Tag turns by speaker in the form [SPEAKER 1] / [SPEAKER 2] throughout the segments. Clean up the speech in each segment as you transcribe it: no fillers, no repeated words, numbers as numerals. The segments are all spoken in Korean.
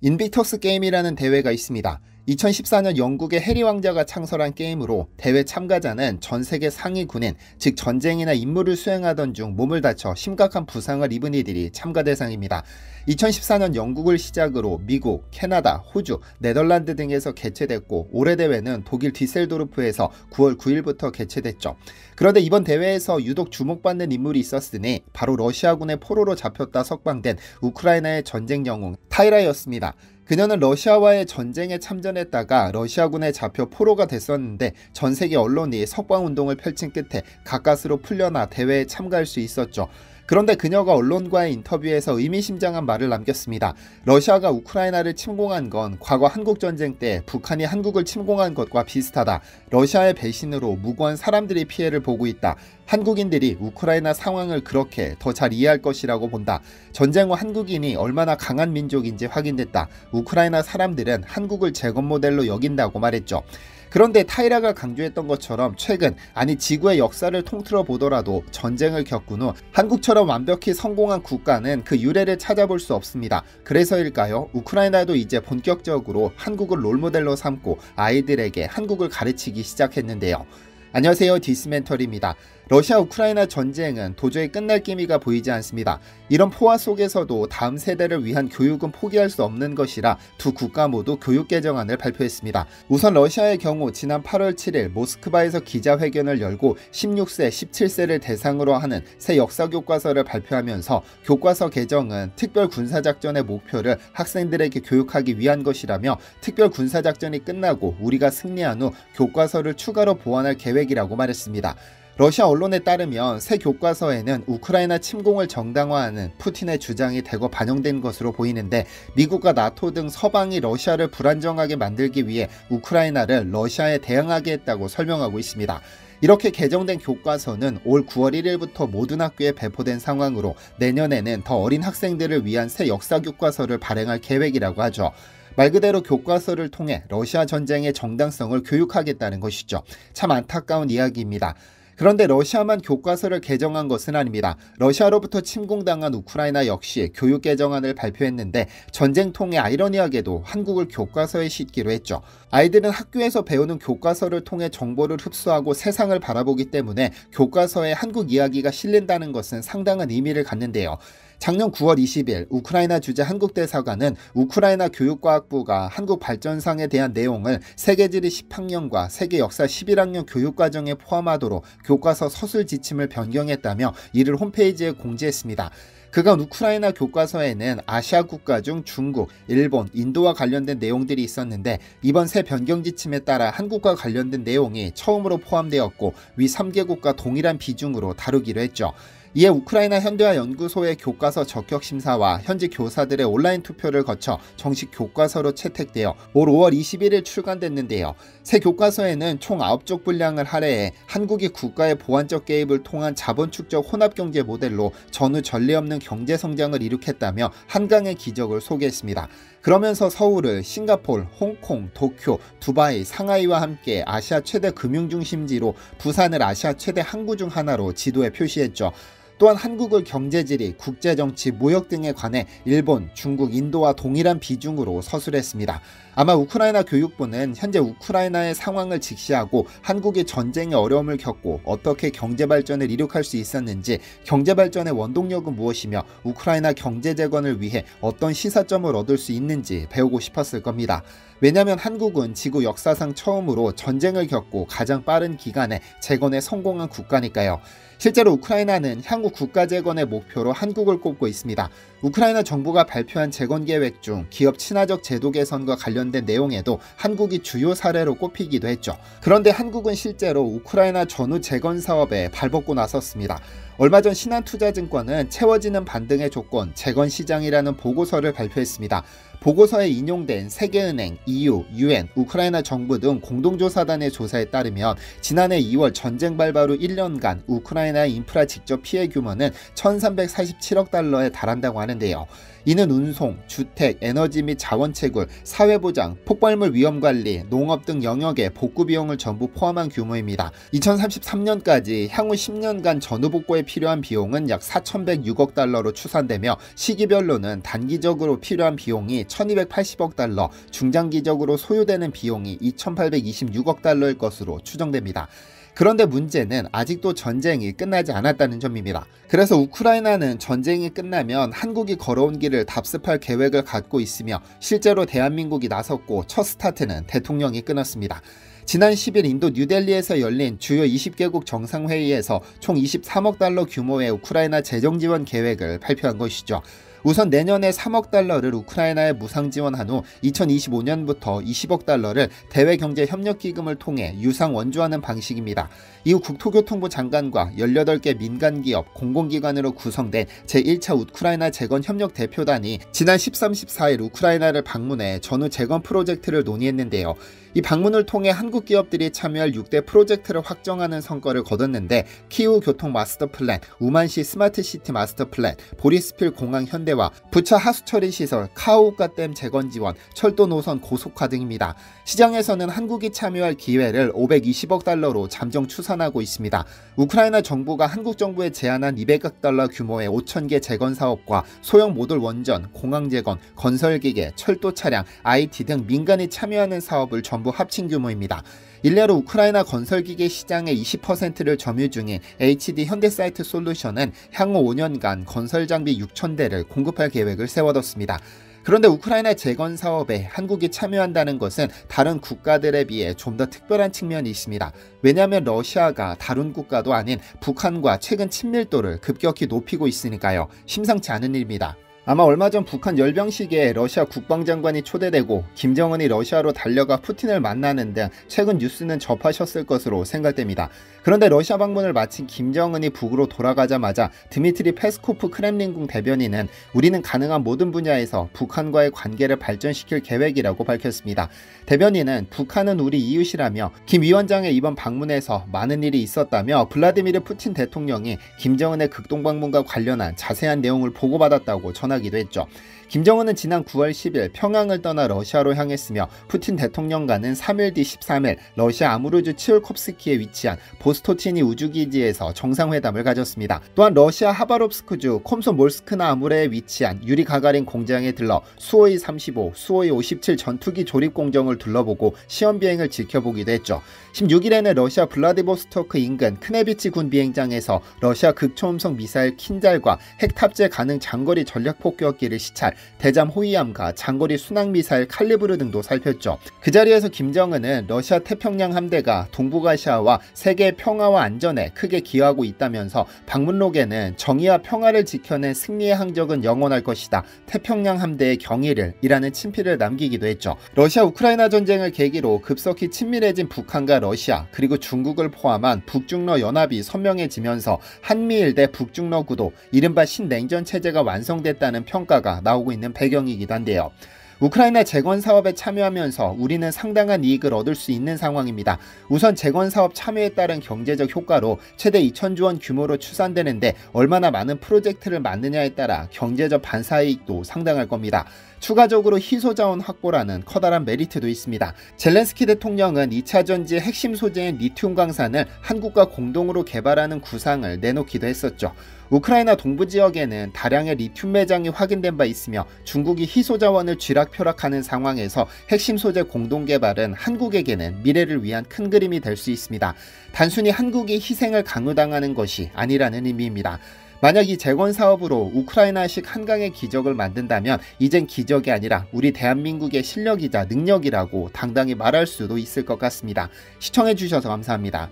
[SPEAKER 1] 인비터스 게임이라는 대회가 있습니다. 2014년 영국의 해리 왕자가 창설한 게임으로 대회 참가자는 전 세계 상위 군인, 즉 전쟁이나 임무를 수행하던 중 몸을 다쳐 심각한 부상을 입은 이들이 참가 대상입니다. 2014년 영국을 시작으로 미국, 캐나다, 호주, 네덜란드 등에서 개최됐고 올해 대회는 독일 디셀도르프에서 9월 9일부터 개최됐죠. 그런데 이번 대회에서 유독 주목받는 인물이 있었으니 바로 러시아군의 포로로 잡혔다 석방된 우크라이나의 전쟁 영웅 타이라였습니다. 그녀는 러시아와의 전쟁에 참전했다가 러시아군에 잡혀 포로가 됐었는데 전 세계 언론이 석방운동을 펼친 끝에 가까스로 풀려나 대회에 참가할 수 있었죠. 그런데 그녀가 언론과의 인터뷰에서 의미심장한 말을 남겼습니다. 러시아가 우크라이나를 침공한 건 과거 한국전쟁 때 북한이 한국을 침공한 것과 비슷하다. 러시아의 배신으로 무고한 사람들이 피해를 보고 있다. 한국인들이 우크라이나 상황을 그렇게 더 잘 이해할 것이라고 본다. 전쟁 후 한국인이 얼마나 강한 민족인지 확인됐다. 우크라이나 사람들은 한국을 재건 모델로 여긴다고 말했죠. 그런데 타이라가 강조했던 것처럼 최근, 아니 지구의 역사를 통틀어 보더라도 전쟁을 겪은 후 한국처럼 완벽히 성공한 국가는 그 유래를 찾아볼 수 없습니다. 그래서일까요? 우크라이나도 이제 본격적으로 한국을 롤모델로 삼고 아이들에게 한국을 가르치기 시작했는데요. 안녕하세요, 디스멘털입니다. 러시아 우크라이나 전쟁은 도저히 끝날 기미가 보이지 않습니다. 이런 포화 속에서도 다음 세대를 위한 교육은 포기할 수 없는 것이라 두 국가 모두 교육 개정안을 발표했습니다. 우선 러시아의 경우 지난 8월 7일 모스크바에서 기자회견을 열고 16세, 17세를 대상으로 하는 새 역사교과서를 발표하면서 교과서 개정은 특별 군사작전의 목표를 학생들에게 교육하기 위한 것이라며 특별 군사작전이 끝나고 우리가 승리한 후 교과서를 추가로 보완할 계획이라고 말했습니다. 러시아 언론에 따르면 새 교과서에는 우크라이나 침공을 정당화하는 푸틴의 주장이 대거 반영된 것으로 보이는데 미국과 나토 등 서방이 러시아를 불안정하게 만들기 위해 우크라이나를 러시아에 대항하게 했다고 설명하고 있습니다. 이렇게 개정된 교과서는 올 9월 1일부터 모든 학교에 배포된 상황으로 내년에는 더 어린 학생들을 위한 새 역사교과서를 발행할 계획이라고 하죠. 말 그대로 교과서를 통해 러시아 전쟁의 정당성을 교육하겠다는 것이죠. 참 안타까운 이야기입니다. 그런데 러시아만 교과서를 개정한 것은 아닙니다. 러시아로부터 침공당한 우크라이나 역시 교육 개정안을 발표했는데 전쟁통에 아이러니하게도 한국을 교과서에 싣기로 했죠. 아이들은 학교에서 배우는 교과서를 통해 정보를 흡수하고 세상을 바라보기 때문에 교과서에 한국 이야기가 실린다는 것은 상당한 의미를 갖는데요. 작년 9월 20일 우크라이나 주재 한국대사관은 우크라이나 교육과학부가 한국 발전상에 대한 내용을 세계지리 10학년과 세계 역사 11학년 교육과정에 포함하도록 교과서 서술 지침을 변경했다며 이를 홈페이지에 공지했습니다. 그간 우크라이나 교과서에는 아시아 국가 중 중국, 일본, 인도와 관련된 내용들이 있었는데 이번 새 변경 지침에 따라 한국과 관련된 내용이 처음으로 포함되었고 위 3개국과 동일한 비중으로 다루기로 했죠. 이에 우크라이나 현대화 연구소의 교과서 적격 심사와 현지 교사들의 온라인 투표를 거쳐 정식 교과서로 채택되어 올 5월 21일 출간됐는데요. 새 교과서에는 총 9쪽 분량을 할애해 한국이 국가의 보완적 개입을 통한 자본 축적 혼합 경제 모델로 전후 전례 없는 경제 성장을 이룩했다며 한강의 기적을 소개했습니다. 그러면서 서울을 싱가포르, 홍콩, 도쿄, 두바이, 상하이와 함께 아시아 최대 금융중심지로 부산을 아시아 최대 항구 중 하나로 지도에 표시했죠. 또한 한국을 경제지리, 국제정치, 무역 등에 관해 일본, 중국, 인도와 동일한 비중으로 서술했습니다. 아마 우크라이나 교육부는 현재 우크라이나의 상황을 직시하고 한국이 전쟁의 어려움을 겪고 어떻게 경제발전을 이룩할 수 있었는지, 경제발전의 원동력은 무엇이며 우크라이나 경제재건을 위해 어떤 시사점을 얻을 수 있는지 배우고 싶었을 겁니다. 왜냐하면 한국은 지구 역사상 처음으로 전쟁을 겪고 가장 빠른 기간에 재건에 성공한 국가니까요. 실제로 우크라이나는 향후 국가재건의 목표로 한국을 꼽고 있습니다. 우크라이나 정부가 발표한 재건 계획 중 기업 친화적 제도 개선과 관련된 내용에도 한국이 주요 사례로 꼽히기도 했죠. 그런데 한국은 실제로 우크라이나 전후 재건 사업에 발벗고 나섰습니다. 얼마 전 신한투자증권은 채워지는 반등의 조건, 재건시장이라는 보고서를 발표했습니다. 보고서에 인용된 세계은행, EU, UN, 우크라이나 정부 등 공동조사단의 조사에 따르면 지난해 2월 전쟁 발발 후 1년간 우크라이나의 인프라 직접 피해 규모는 1347억 달러에 달한다고 하는데요. 이는 운송, 주택, 에너지 및 자원 채굴, 사회보장, 폭발물 위험관리, 농업 등 영역의 복구 비용을 전부 포함한 규모입니다. 2033년까지 향후 10년간 전후 복구에 필요한 비용은 약 4,106억 달러로 추산되며 시기별로는 단기적으로 필요한 비용이 1,280억 달러, 중장기적으로 소요되는 비용이 2,826억 달러일 것으로 추정됩니다. 그런데 문제는 아직도 전쟁이 끝나지 않았다는 점입니다. 그래서 우크라이나는 전쟁이 끝나면 한국이 걸어온 길을 답습할 계획을 갖고 있으며 실제로 대한민국이 나섰고 첫 스타트는 대통령이 끊었습니다. 지난 10일 인도 뉴델리에서 열린 주요 20개국 정상회의에서 총 23억 달러 규모의 우크라이나 재정 지원 계획을 발표한 것이죠. 우선 내년에 3억 달러를 우크라이나에 무상 지원한 후 2025년부터 20억 달러를 대외경제협력기금을 통해 유상 원주하는 방식입니다. 이후 국토교통부 장관과 18개 민간기업, 공공기관으로 구성된 제1차 우크라이나 재건협력 대표단이 지난 13, 14일 우크라이나를 방문해 전후 재건 프로젝트를 논의했는데요. 이 방문을 통해 한국 기업들이 참여할 6대 프로젝트를 확정하는 성과를 거뒀는데 키우 교통 마스터 플랜, 우만시 스마트 시티 마스터 플랜, 보리스필 공항 현대화, 부차 하수 처리 시설, 카오우카 댐 재건 지원, 철도 노선 고속화 등입니다. 시장에서는 한국이 참여할 기회를 520억 달러로 잠정 추산하고 있습니다. 우크라이나 정부가 한국 정부에 제안한 200억 달러 규모의 5,000개 재건 사업과 소형 모듈 원전, 공항 재건, 건설기계, 철도 차량, IT 등 민간이 참여하는 사업을 전부 합친 규모입니다. 일례로 우크라이나 건설기계 시장의 20%를 점유 중인 HD 현대사이트 솔루션은 향후 5년간 건설장비 6,000대를 공급할 계획을 세워뒀습니다. 그런데 우크라이나 재건 사업에 한국이 참여한다는 것은 다른 국가들에 비해 좀 더 특별한 측면이 있습니다. 왜냐하면 러시아가 다른 국가도 아닌 북한과 최근 친밀도를 급격히 높이고 있으니까요. 심상치 않은 일입니다. 아마 얼마 전 북한 열병식에 러시아 국방장관이 초대되고 김정은이 러시아로 달려가 푸틴을 만나는 등 최근 뉴스는 접하셨을 것으로 생각됩니다. 그런데 러시아 방문을 마친 김정은이 북으로 돌아가자마자 드미트리 페스코프 크렘린궁 대변인은 우리는 가능한 모든 분야에서 북한과의 관계를 발전시킬 계획이라고 밝혔습니다. 대변인은 북한은 우리 이웃이라며 김 위원장의 이번 방문에서 많은 일이 있었다며 블라디미르 푸틴 대통령이 김정은의 극동 방문과 관련한 자세한 내용을 보고받았다고 전하기도 했죠. 김정은은 지난 9월 10일 평양을 떠나 러시아로 향했으며 푸틴 대통령과는 3일 뒤 13일 러시아 아무르주 치올콥스키에 위치한 보스토치니 우주기지에서 정상회담을 가졌습니다. 또한 러시아 하바롭스크주 콤소몰스크나 아무레에 위치한 유리 가가린 공장에 들러 수호이 35, 수호이 57 전투기 조립 공정을 둘러보고 시험 비행을 지켜보기도 했죠. 16일에는 러시아 블라디보스토크 인근 크네비치 군 비행장에서 러시아 극초음속 미사일 킨잘과 핵 탑재 가능 장거리 전략폭격기를 시찰, 대잠 호위함과 장거리 순항미사일 칼리브르 등도 살폈죠. 그 자리에서 김정은은 러시아 태평양 함대가 동북아시아와 세계의 평화와 안전에 크게 기여하고 있다면서 방문록에는 정의와 평화를 지켜낸 승리의 항적은 영원할 것이다. 태평양 함대의 경의를 이라는 친필을 남기기도 했죠. 러시아 우크라이나 전쟁을 계기로 급속히 친밀해진 북한과 러시아 그리고 중국을 포함한 북중러 연합이 선명해지면서 한미일 대 북중러 구도, 이른바 신냉전 체제가 완성됐다는 평가가 나오고 있는 배경이기도 한데요. 우크라이나 재건 사업에 참여하면서 우리는 상당한 이익을 얻을 수 있는 상황입니다. 우선 재건 사업 참여에 따른 경제적 효과로 최대 2,000조 원 규모로 추산되는데 얼마나 많은 프로젝트를 맡느냐에 따라 경제적 반사이익도 상당할 겁니다. 추가적으로 희소자원 확보라는 커다란 메리트도 있습니다. 젤렌스키 대통령은 2차 전지의 핵심 소재인 리튬 광산을 한국과 공동으로 개발하는 구상을 내놓기도 했었죠. 우크라이나 동부 지역에는 다량의 리튬 매장이 확인된 바 있으며 중국이 희소자원을 쥐락펴락하는 상황에서 핵심 소재 공동 개발은 한국에게는 미래를 위한 큰 그림이 될 수 있습니다. 단순히 한국이 희생을 강요당하는 것이 아니라는 의미입니다. 만약 이 재건 사업으로 우크라이나식 한강의 기적을 만든다면 이젠 기적이 아니라 우리 대한민국의 실력이자 능력이라고 당당히 말할 수도 있을 것 같습니다. 시청해주셔서 감사합니다.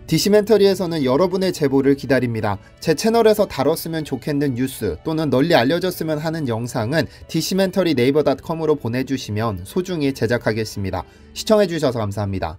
[SPEAKER 1] 디시멘터리에서는 여러분의 제보를 기다립니다. 제 채널에서 다뤘으면 좋겠는 뉴스 또는 널리 알려졌으면 하는 영상은 디시멘터리 네이버.com으로 보내주시면 소중히 제작하겠습니다. 시청해주셔서 감사합니다.